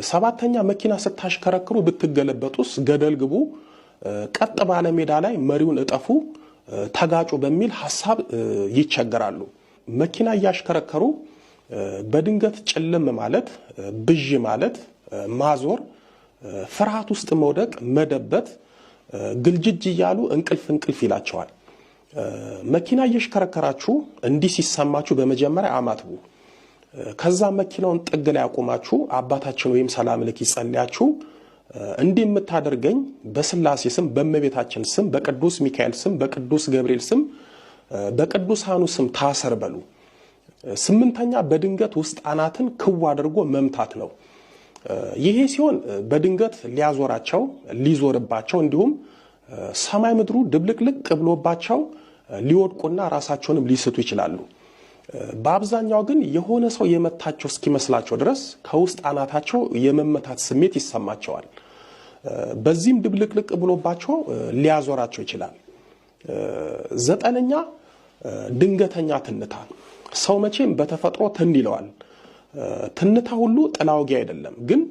ሰባተኛ መኪና ስታሽከረክሩ ብትገለበጡስ ገደል ግቡ፣ ቀጥ ባለ ሜዳ ላይ መሪውን እጠፉ፣ ተጋጩ በሚል ሐሳብ ይቸገራሉ። መኪና እያሽከረከሩ በድንገት ጭልም ማለት፣ ብዥ ማለት፣ ማዞር፣ ፍርሃት ውስጥ መውደቅ፣ መደበት፣ ግልጅጅ እያሉ እንቅልፍ ይላቸዋል። መኪና እያሽከረከራችሁ እንዲህ ሲሰማችሁ በመጀመሪያ አማትቡ። ከዛ መኪናውን ጥግ ላይ አቆማችሁ አባታችን ወይም ሰላም ልክ ይጸልያችሁ እንዲህ የምታደርገኝ በስላሴ ስም፣ በእመቤታችን ስም፣ በቅዱስ ሚካኤል ስም፣ በቅዱስ ገብርኤል ስም፣ በቅዱሳኑ ስም ታሰር በሉ። ስምንተኛ በድንገት ውስጥ አናትን ክው አድርጎ መምታት ነው። ይሄ ሲሆን በድንገት ሊያዞራቸው ሊዞርባቸው እንዲሁም ሰማይ ምድሩ ድብልቅልቅ ብሎባቸው ሊወድቁና ራሳቸውንም ሊስቱ ይችላሉ። በአብዛኛው ግን የሆነ ሰው የመታቸው እስኪመስላቸው ድረስ ከውስጥ አናታቸው የመመታት ስሜት ይሰማቸዋል። በዚህም ድብልቅልቅ ብሎባቸው ሊያዞራቸው ይችላል። ዘጠነኛ ድንገተኛ ትንታ። ሰው መቼም በተፈጥሮ ትን ይለዋል። ትንታ ሁሉ ጥላወጊ አይደለም። ግን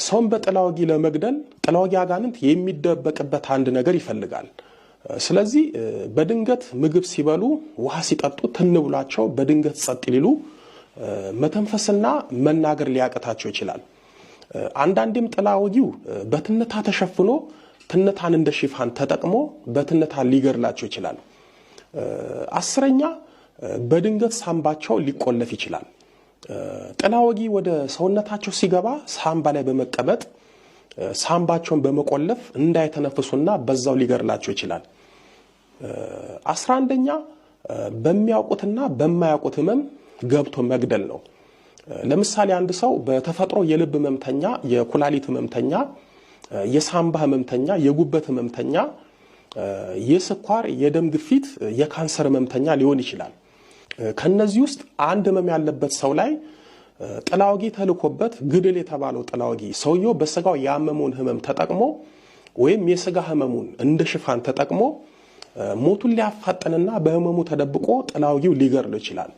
ሰውን በጥላወጊ ለመግደል ጥላወጊ አጋንንት የሚደበቅበት አንድ ነገር ይፈልጋል። ስለዚህ በድንገት ምግብ ሲበሉ፣ ውሃ ሲጠጡ ትን ብሏቸው በድንገት ጸጥ ሊሉ፣ መተንፈስና መናገር ሊያቀታቸው ይችላል። አንዳንዴም ጥላወጊው በትንታ ተሸፍኖ ትንታን እንደ ሽፋን ተጠቅሞ በትንታ ሊገድላቸው ይችላል። አስረኛ በድንገት ሳምባቸው ሊቆለፍ ይችላል። ጥላወጊ ወደ ሰውነታቸው ሲገባ ሳምባ ላይ በመቀመጥ ሳምባቸውን በመቆለፍ እንዳይተነፍሱና በዛው ሊገድላቸው ይችላል። 11ኛ በሚያውቁትና በማያውቁት ህመም ገብቶ መግደል ነው። ለምሳሌ አንድ ሰው በተፈጥሮ የልብ ህመምተኛ፣ የኩላሊት ህመምተኛ፣ የሳምባ ህመምተኛ፣ የጉበት ህመምተኛ፣ የስኳር፣ የደም ግፊት፣ የካንሰር ህመምተኛ ሊሆን ይችላል። ከነዚህ ውስጥ አንድ ህመም ያለበት ሰው ላይ ጥላወጊ ተልኮበት ግድል የተባለው ጥላወጊ ሰውየው በስጋው ያመመውን ህመም ተጠቅሞ ወይም የስጋ ህመሙን እንደ ሽፋን ተጠቅሞ ሞቱን ሊያፋጥንና በህመሙ ተደብቆ ጥላወጊው ሊገድለው ይችላል።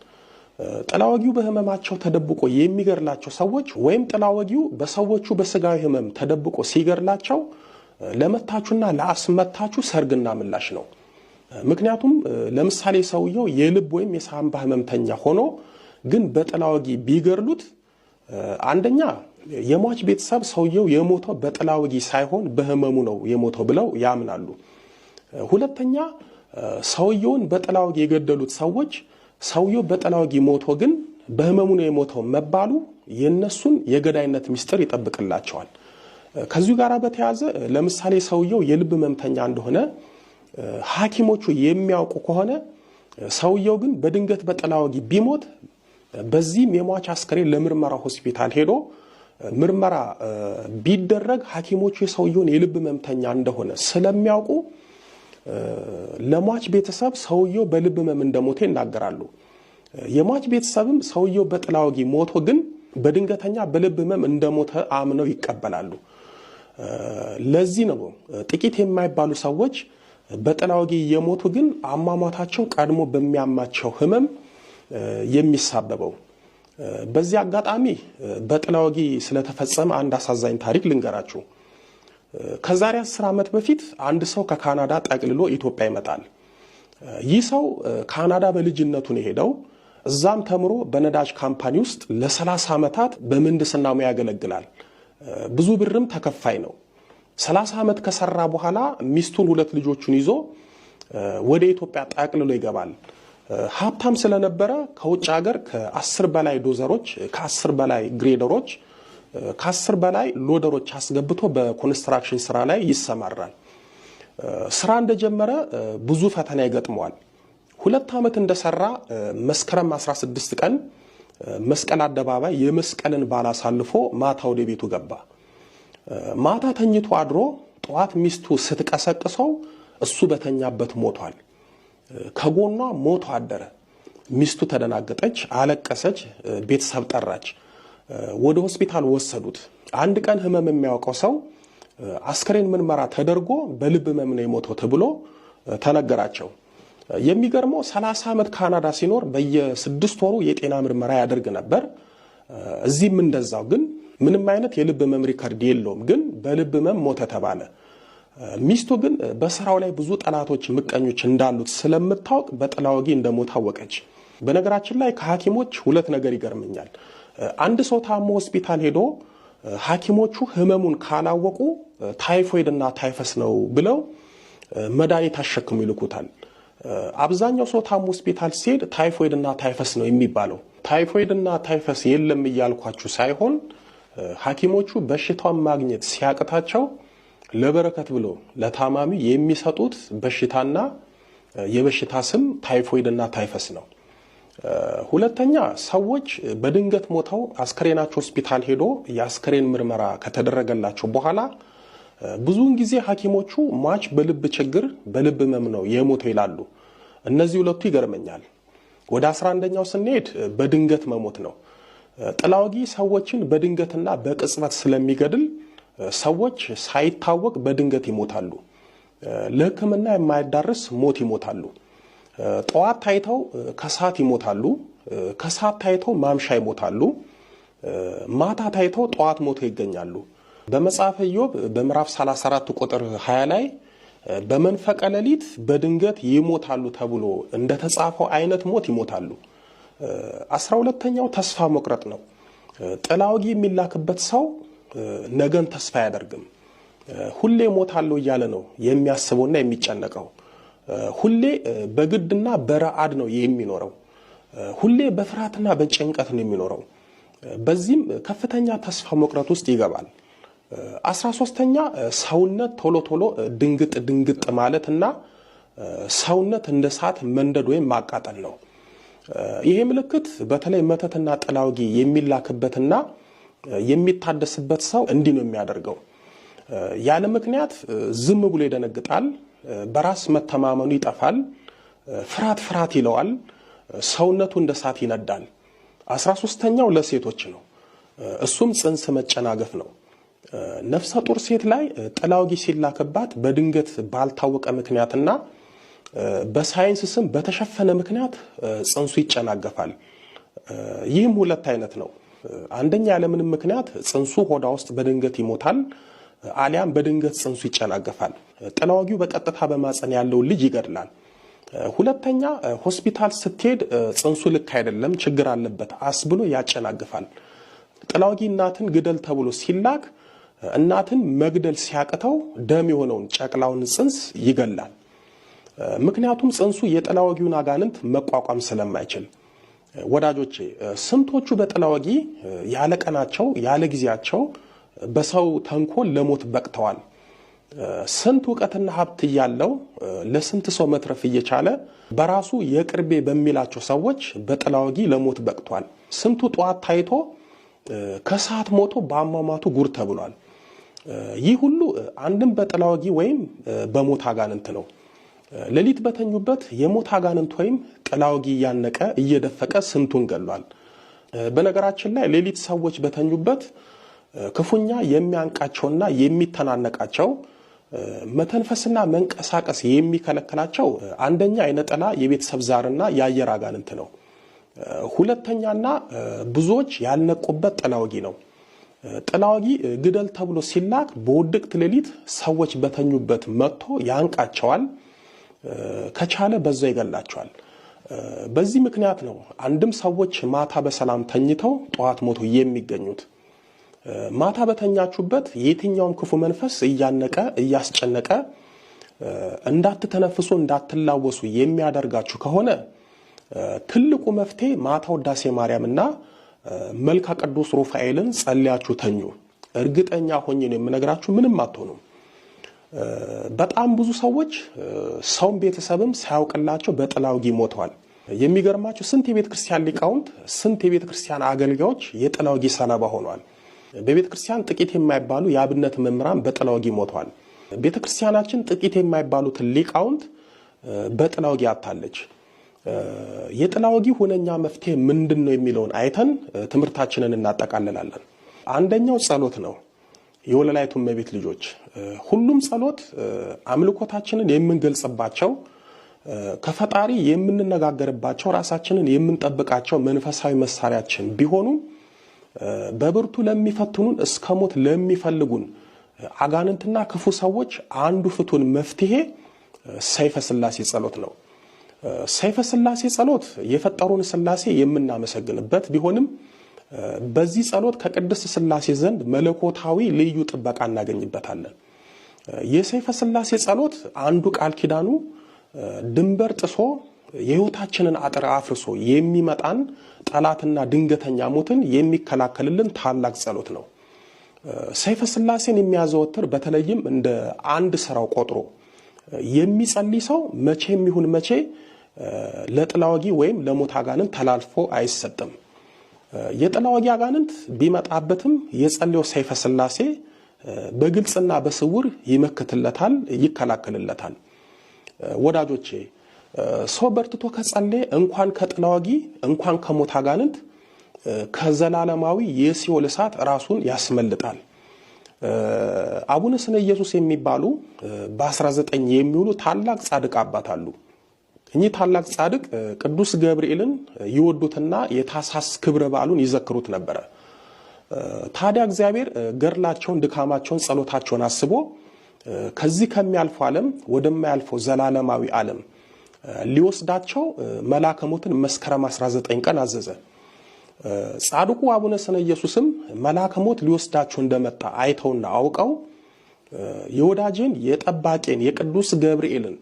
ጥላወጊው በህመማቸው ተደብቆ የሚገድላቸው ሰዎች ወይም ጥላወጊው በሰዎቹ በስጋዊ ህመም ተደብቆ ሲገድላቸው ለመታቹና ለአስመታቹ ሰርግና ምላሽ ነው። ምክንያቱም ለምሳሌ ሰውየው የልብ ወይም የሳምባ ህመምተኛ ሆኖ ግን በጥላወጊ ቢገድሉት አንደኛ የሟች ቤተሰብ ሰውየው የሞተው በጥላወጊ ሳይሆን በህመሙ ነው የሞተው ብለው ያምናሉ። ሁለተኛ ሰውየውን በጥላወጊ የገደሉት ሰዎች ሰውየው በጥላወጊ ሞቶ ግን በህመሙ ነው የሞተው መባሉ የነሱን የገዳይነት ምስጢር ይጠብቅላቸዋል። ከዚሁ ጋር በተያያዘ ለምሳሌ ሰውየው የልብ ህመምተኛ እንደሆነ ሐኪሞቹ የሚያውቁ ከሆነ ሰውየው ግን በድንገት በጥላወጊ ቢሞት በዚህም የሟች አስከሬን ለምርመራ ሆስፒታል ሄዶ ምርመራ ቢደረግ ሐኪሞቹ የሰውየውን የልብ ህመምተኛ እንደሆነ ስለሚያውቁ ለሟች ቤተሰብ ሰውየው በልብ ህመም እንደሞተ ይናገራሉ። የሟች ቤተሰብም ሰውየው በጥላወጊ ሞቶ ግን በድንገተኛ በልብ ህመም እንደሞተ አምነው ይቀበላሉ። ለዚህ ነው ጥቂት የማይባሉ ሰዎች በጥላወጊ የሞቱ ግን አሟሟታቸው ቀድሞ በሚያማቸው ህመም የሚሳበበው። በዚህ አጋጣሚ በጥላወጊ ስለተፈጸመ አንድ አሳዛኝ ታሪክ ልንገራችሁ። ከዛሬ 10 ዓመት በፊት አንድ ሰው ከካናዳ ጠቅልሎ ኢትዮጵያ ይመጣል። ይህ ሰው ካናዳ በልጅነቱ ነው ሄደው እዛም ተምሮ በነዳጅ ካምፓኒ ውስጥ ለ30 ዓመታት በምህንድስና ሙያ ያገለግላል። ብዙ ብርም ተከፋይ ነው። 30 ዓመት ከሰራ በኋላ ሚስቱን 2 ልጆቹን ይዞ ወደ ኢትዮጵያ ጠቅልሎ ይገባል። ሀብታም ስለነበረ ከውጭ ሀገር ከ10 በላይ ዶዘሮች፣ ከ10 በላይ ግሬደሮች፣ ከ10 በላይ ሎደሮች አስገብቶ በኮንስትራክሽን ስራ ላይ ይሰማራል። ስራ እንደጀመረ ብዙ ፈተና ይገጥመዋል። 2 ዓመት እንደሰራ መስከረም 16 ቀን መስቀል አደባባይ የመስቀልን በዓል አሳልፎ ማታ ወደ ቤቱ ገባ። ማታ ተኝቶ አድሮ ጠዋት ሚስቱ ስትቀሰቅሰው እሱ በተኛበት ሞቷል። ከጎኗ ሞቶ አደረ። ሚስቱ ተደናገጠች፣ አለቀሰች፣ ቤተሰብ ጠራች። ወደ ሆስፒታል ወሰዱት። አንድ ቀን ህመም የሚያውቀው ሰው አስከሬን ምርመራ ተደርጎ በልብ ህመም ነው የሞተው ተብሎ ተነገራቸው። የሚገርመው 30 ዓመት ካናዳ ሲኖር በየ6 ወሩ የጤና ምርመራ ያደርግ ነበር። እዚህም እንደዛው፣ ግን ምንም አይነት የልብ ህመም ሪከርድ የለውም። ግን በልብ ህመም ሞተ ተባለ። ሚስቱ ግን በስራው ላይ ብዙ ጠላቶች፣ ምቀኞች እንዳሉት ስለምታውቅ በጥላ ወጊ እንደሞተ አወቀች። በነገራችን ላይ ከሐኪሞች 2 ነገር ይገርመኛል። አንድ ሰው ታሞ ሆስፒታል ሄዶ ሐኪሞቹ ህመሙን ካላወቁ ታይፎይድ እና ታይፈስ ነው ብለው መድኃኒት አሸክሙ ይልኩታል። አብዛኛው ሰው ታሞ ሆስፒታል ሲሄድ ታይፎይድ እና ታይፈስ ነው የሚባለው። ታይፎይድ እና ታይፈስ የለም እያልኳችሁ ሳይሆን ሐኪሞቹ በሽታውን ማግኘት ሲያቅታቸው ለበረከት ብሎ ለታማሚ የሚሰጡት በሽታና የበሽታ ስም ታይፎይድ እና ታይፈስ ነው። ሁለተኛ ሰዎች በድንገት ሞተው አስከሬናቸው ሆስፒታል ሄዶ የአስከሬን ምርመራ ከተደረገላቸው በኋላ ብዙውን ጊዜ ሐኪሞቹ ሟች በልብ ችግር በልብ ህመም ነው የሞተው ይላሉ። እነዚህ 2ቱ ይገርመኛል። ወደ 11ኛው ስንሄድ በድንገት መሞት ነው። ጥላ ወጊ ሰዎችን በድንገትና በቅጽበት ስለሚገድል ሰዎች ሳይታወቅ በድንገት ይሞታሉ። ለሕክምና የማይዳረስ ሞት ይሞታሉ። ጠዋት ታይተው ከሰዓት ይሞታሉ። ከሰዓት ታይተው ማምሻ ይሞታሉ። ማታ ታይተው ጠዋት ሞተው ይገኛሉ። በመጽሐፈ ኢዮብ በምዕራፍ 34 ቁጥር 20 ላይ በመንፈቀ ሌሊት በድንገት ይሞታሉ ተብሎ እንደተጻፈው አይነት ሞት ይሞታሉ። 12ኛው ተስፋ መቁረጥ ነው። ጥላ ወጊ የሚላክበት ሰው ነገን ተስፋ አያደርግም። ሁሌ ሞታለሁ እያለ ነው የሚያስበውና የሚጨነቀው። ሁሌ በግድና በረአድ ነው የሚኖረው። ሁሌ በፍርሃትና በጭንቀት ነው የሚኖረው። በዚህም ከፍተኛ ተስፋ መቁረጥ ውስጥ ይገባል። 13ኛ ሰውነት ቶሎ ቶሎ ድንግጥ ማለትና ሰውነት እንደ እሳት መንደድ ወይም ማቃጠል ነው። ይሄ ምልክት በተለይ መተትና ጥላ ወጊ የሚላክበትና የሚታደስበት ሰው እንዲህ ነው የሚያደርገው። ያለ ምክንያት ዝም ብሎ ይደነግጣል። በራስ መተማመኑ ይጠፋል። ፍርሃት ይለዋል። ሰውነቱ እንደ እሳት ይነዳል። 13ኛው ለሴቶች ነው። እሱም ጽንስ መጨናገፍ ነው። ነፍሰ ጡር ሴት ላይ ጥላ ወጊ ሲላክባት በድንገት ባልታወቀ ምክንያትና በሳይንስ ስም በተሸፈነ ምክንያት ጽንሱ ይጨናገፋል። ይህም 2 አይነት ነው። አንደኛ ያለምንም ምክንያት ጽንሱ ሆዷ ውስጥ በድንገት ይሞታል፣ አሊያም በድንገት ጽንሱ ይጨናገፋል። ጥላ ወጊው በቀጥታ በማፀን ያለውን ልጅ ይገድላል። ሁለተኛ ሆስፒታል ስትሄድ ጽንሱ ልክ አይደለም፣ ችግር አለበት አስብሎ ያጨናግፋል። ጥላ ወጊ እናትን ግደል ተብሎ ሲላክ እናትን መግደል ሲያቅተው ደም የሆነውን ጨቅላውን ጽንስ ይገላል። ምክንያቱም ጽንሱ የጥላ ወጊውን አጋንንት መቋቋም ስለማይችል። ወዳጆቼ ስንቶቹ በጥላ ወጊ ያለ ቀናቸው ያለ ጊዜያቸው በሰው ተንኮል ለሞት በቅተዋል። ስንት ዕውቀትና ሀብት እያለው ለስንት ሰው መትረፍ እየቻለ በራሱ የቅርቤ በሚላቸው ሰዎች በጥላ ወጊ ለሞት በቅቷል። ስንቱ ጠዋት ታይቶ ከሰዓት ሞቶ በአሟሟቱ ጉር ተብሏል። ይህ ሁሉ አንድም በጥላ ወጊ ወይም በሞት አጋንንት ነው። ሌሊት በተኙበት የሞት አጋንንት ወይም ጥላ ወጊ እያነቀ እየደፈቀ ስንቱን ገሏል። በነገራችን ላይ ሌሊት ሰዎች በተኙበት ክፉኛ የሚያንቃቸውና የሚተናነቃቸው መተንፈስና መንቀሳቀስ የሚከለክላቸው አንደኛ አይነጠላ የቤተሰብ ዛርና የአየር አጋንንት ነው። ሁለተኛና ብዙዎች ያልነቁበት ጥላ ወጊ ነው። ጥላ ወጊ ግደል ተብሎ ሲላክ በውድቅት ሌሊት ሰዎች በተኙበት መጥቶ ያንቃቸዋል፣ ከቻለ በዛው ይገላቸዋል። በዚህ ምክንያት ነው አንድም ሰዎች ማታ በሰላም ተኝተው ጠዋት ሞቶ የሚገኙት። ማታ በተኛችሁበት የትኛውም ክፉ መንፈስ እያነቀ እያስጨነቀ እንዳትተነፍሱ እንዳትላወሱ የሚያደርጋችሁ ከሆነ ትልቁ መፍትሄ ማታ ውዳሴ ማርያምና መልካ ቅዱስ ሩፋኤልን ጸልያችሁ ተኙ። እርግጠኛ ሆኜ ነው የምነግራችሁ፣ ምንም አትሆኑም። በጣም ብዙ ሰዎች ሰውም ቤተሰብም ሳያውቅላቸው በጥላውጊ ሞተዋል። የሚገርማቸው ስንት የቤተ ክርስቲያን ሊቃውንት ስንት የቤተ ክርስቲያን አገልጋዮች የጥላውጊ ሰለባ ሆነዋል። በቤተ ክርስቲያን ጥቂት የማይባሉ የአብነት መምህራን በጥላውጊ ሞተዋል። ቤተ ክርስቲያናችን ጥቂት የማይባሉት ሊቃውንት በጥላውጊ አጣለች። የጥላውጊ ሁነኛ መፍትሄ ምንድነው የሚለውን አይተን ትምህርታችንን እናጠቃልላለን። አንደኛው ጸሎት ነው። የወለላይቱ እመቤት ልጆች ሁሉም ጸሎት አምልኮታችንን የምንገልጽባቸው ከፈጣሪ የምንነጋገርባቸው ራሳችንን የምንጠብቃቸው መንፈሳዊ መሳሪያችን ቢሆኑ በብርቱ ለሚፈትኑን እስከ ሞት ለሚፈልጉን አጋንንትና ክፉ ሰዎች አንዱ ፍቱን መፍትሄ ሰይፈ ሥላሴ ጸሎት ነው። ሰይፈ ሥላሴ ጸሎት የፈጠሩን ሥላሴ የምናመሰግንበት ቢሆንም በዚህ ጸሎት ከቅድስት ሥላሴ ዘንድ መለኮታዊ ልዩ ጥበቃ እናገኝበታለን። የሰይፈ ሥላሴ ጸሎት አንዱ ቃል ኪዳኑ ድንበር ጥሶ የሕይወታችንን አጥር አፍርሶ የሚመጣን ጠላትና ድንገተኛ ሞትን የሚከላከልልን ታላቅ ጸሎት ነው። ሰይፈ ሥላሴን የሚያዘወትር በተለይም እንደ አንድ ስራው ቆጥሮ የሚጸልይ ሰው መቼም ይሁን መቼ ለጥላውጊ ወይም ለሞት አጋንንት ተላልፎ አይሰጥም። የጥላውጊ አጋንንት ቢመጣበትም የጸለየው ሰይፈ ሥላሴ በግልጽና በስውር ይመክትለታል፣ ይከላከልለታል። ወዳጆቼ ሰው በርትቶ ከጸለየ እንኳን ከጥላውጊ እንኳን ከሞት አጋንንት ከዘላለማዊ የሲኦል እሳት ራሱን ያስመልጣል። አቡነ ስነ ኢየሱስ የሚባሉ በ19 የሚውሉ ታላቅ ጻድቅ አባት አሉ። እኚህ ታላቅ ጻድቅ ቅዱስ ገብርኤልን ይወዱትና የታሳስ ክብረ በዓሉን ይዘክሩት ነበር። ታዲያ እግዚአብሔር ገድላቸውን፣ ድካማቸውን፣ ጸሎታቸውን አስቦ ከዚህ ከሚያልፈው ዓለም ወደማያልፈው ዘላለማዊ ዓለም ሊወስዳቸው መልአከ ሞትን መስከረም 19 ቀን አዘዘ። ጻድቁ አቡነ ስነ ኢየሱስም መልአከ ሞት ሊወስዳቸው እንደመጣ አይተውና አውቀው የወዳጄን የጠባቄን የቅዱስ ገብርኤልን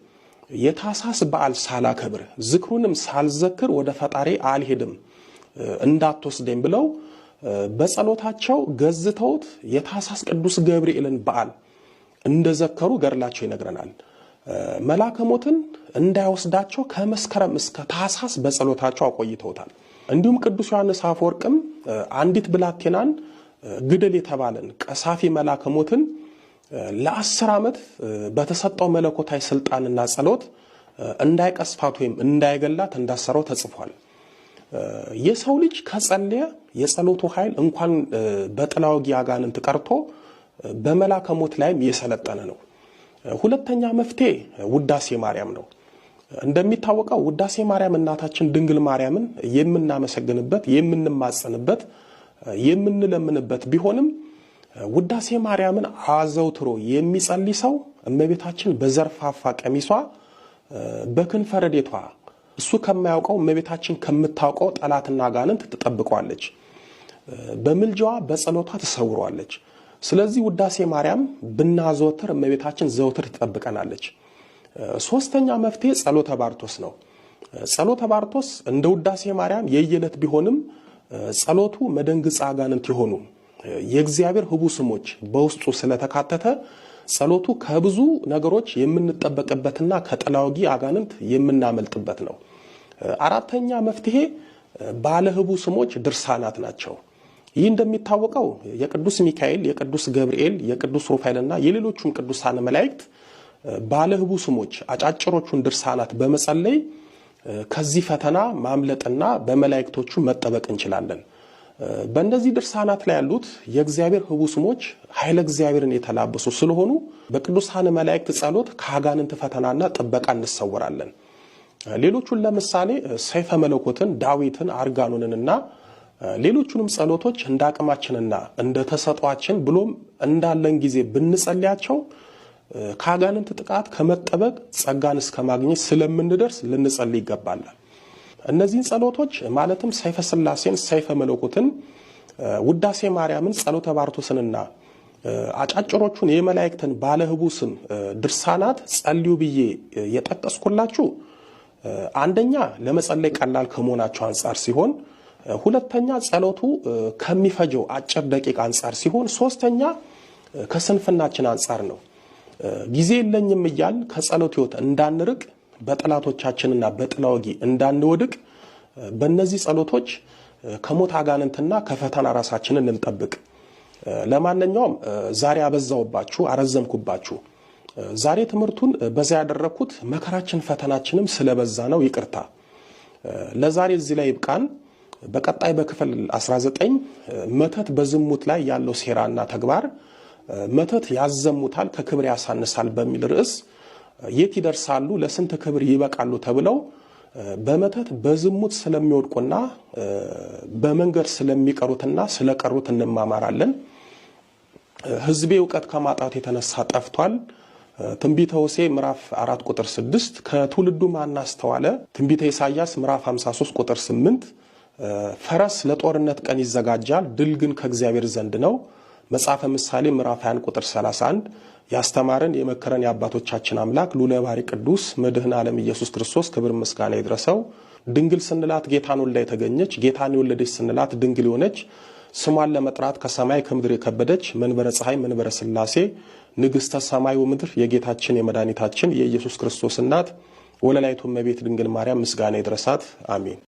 የታሳስ በዓል ሳላከብር ዝክሩንም ሳልዘክር ወደ ፈጣሪ አልሄድም እንዳትወስደኝ ብለው በጸሎታቸው ገዝተውት የታሳስ ቅዱስ ገብርኤልን በዓል እንደዘከሩ ገድላቸው ይነግረናል። መልአከ ሞትን እንዳይወስዳቸው ከመስከረም እስከ ታሳስ በጸሎታቸው አቆይተውታል። እንዲሁም ቅዱስ ዮሐንስ አፈወርቅም አንዲት ብላቴናን ግደል የተባለን ቀሳፊ መልአከ ሞትን ለ10 ዓመት በተሰጠው መለኮታዊ ስልጣንና ጸሎት እንዳይቀስፋት ወይም እንዳይገላት እንዳሰረው ተጽፏል። የሰው ልጅ ከጸለየ የጸሎቱ ኃይል እንኳን በጥላውጊ አጋንንት ቀርቶ በመልአከ ሞት ላይም የሰለጠነ ነው። ሁለተኛ መፍትሄ ውዳሴ ማርያም ነው። እንደሚታወቀው ውዳሴ ማርያም እናታችን ድንግል ማርያምን የምናመሰግንበት፣ የምንማጸንበት፣ የምንለምንበት ቢሆንም ውዳሴ ማርያምን አዘውትሮ የሚጸልይ ሰው እመቤታችን በዘርፋፋ ቀሚሷ በክንፈ ረድኤቷ እሱ ከማያውቀው እመቤታችን ከምታውቀው ጠላትና አጋንንት ትጠብቀዋለች። በምልጃዋ በጸሎቷ ትሰውረዋለች። ስለዚህ ውዳሴ ማርያም ብናዘወትር እመቤታችን ዘውትር ትጠብቀናለች። ሶስተኛ መፍትሄ ጸሎተ ባርቶስ ነው። ጸሎተ ባርቶስ እንደ ውዳሴ ማርያም የየለት ቢሆንም ጸሎቱ መደንግጽ አጋንንት የሆኑ የእግዚአብሔር ህቡ ስሞች በውስጡ ስለተካተተ ጸሎቱ ከብዙ ነገሮች የምንጠበቅበትና ከጥላውጊ አጋንንት የምናመልጥበት ነው። አራተኛ መፍትሄ ባለ ህቡ ስሞች ድርሳናት ናቸው። ይህ እንደሚታወቀው የቅዱስ ሚካኤል፣ የቅዱስ ገብርኤል፣ የቅዱስ ሩፋኤልና የሌሎቹም ቅዱሳን መላእክት ባለ ህቡ ስሞች አጫጭሮቹን ድርሳናት በመጸለይ ከዚህ ፈተና ማምለጥና በመላእክቶቹ መጠበቅ እንችላለን። በእነዚህ ድርሳናት ላይ ያሉት የእግዚአብሔር ህቡ ስሞች ኃይለ እግዚአብሔርን የተላበሱ ስለሆኑ በቅዱሳን መላእክት ጸሎት ከአጋንንት ፈተናና ጥበቃ እንሰወራለን። ሌሎቹን ለምሳሌ ሰይፈ መለኮትን፣ ዳዊትን፣ አርጋኖንንና ሌሎቹንም ጸሎቶች እንደ አቅማችንና እንደ ተሰጧችን ብሎም እንዳለን ጊዜ ብንጸልያቸው ከአጋንንት ጥቃት ከመጠበቅ ጸጋን እስከ ማግኘት ስለምንደርስ ልንጸልይ ይገባል። እነዚህን ጸሎቶች ማለትም ሰይፈ ሥላሴን፣ ሰይፈ መለኮትን፣ ውዳሴ ማርያምን፣ ጸሎተ ባርቶስንና አጫጭሮቹን የመላእክትን ባለህቡ ስም ድርሳናት ጸልዩ ብዬ የጠቀስኩላችሁ አንደኛ ለመጸለይ ቀላል ከመሆናቸው አንጻር ሲሆን፣ ሁለተኛ ጸሎቱ ከሚፈጀው አጭር ደቂቃ አንጻር ሲሆን፣ ሶስተኛ ከስንፍናችን አንጻር ነው። ጊዜ የለኝም እያልን ከጸሎት ሕይወት እንዳንርቅ በጠላቶቻችንና በጥላወጊ እንዳንወድቅ በእነዚህ ጸሎቶች ከሞት አጋንንትና ከፈተና ራሳችንን እንጠብቅ። ለማንኛውም ዛሬ አበዛውባችሁ አረዘምኩባችሁ። ዛሬ ትምህርቱን በዛ ያደረኩት መከራችን ፈተናችንም ስለበዛ ነው። ይቅርታ። ለዛሬ እዚህ ላይ ይብቃን። በቀጣይ በክፍል 19 መተት በዝሙት ላይ ያለው ሴራና ተግባር፣ መተት ያዘሙታል ከክብር ያሳንሳል በሚል ርዕስ የት ይደርሳሉ ለስንት ክብር ይበቃሉ ተብለው በመተት በዝሙት ስለሚወድቁና በመንገድ ስለሚቀሩትና ስለቀሩት እንማማራለን። ሕዝቤ ዕውቀት ከማጣት የተነሳ ጠፍቷል። ትንቢተ ሆሴዕ ምዕራፍ 4 ቁጥር 6 ከትውልዱ ማን አስተዋለ? ትንቢተ ኢሳይያስ ምዕራፍ 53 ቁጥር 8 ፈረስ ለጦርነት ቀን ይዘጋጃል፣ ድል ግን ከእግዚአብሔር ዘንድ ነው። መጽሐፈ ምሳሌ ምዕራፍ 20 ቁጥር 31 ያስተማረን የመከረን የአባቶቻችን አምላክ ልዑለ ባሕርይ ቅዱስ መድኃኔ ዓለም ኢየሱስ ክርስቶስ ክብር ምስጋና ይድረሰው። ድንግል ስንላት ጌታን ወልዳ የተገኘች፣ ጌታን የወለደች ስንላት ድንግል የሆነች፣ ስሟን ለመጥራት ከሰማይ ከምድር የከበደች መንበረ ፀሐይ መንበረ ሥላሴ ንግሥተ ሰማይ ወምድር የጌታችን የመድኃኒታችን የኢየሱስ ክርስቶስ እናት ወለላይቱ እመቤት ድንግል ማርያም ምስጋና ይድረሳት። አሜን።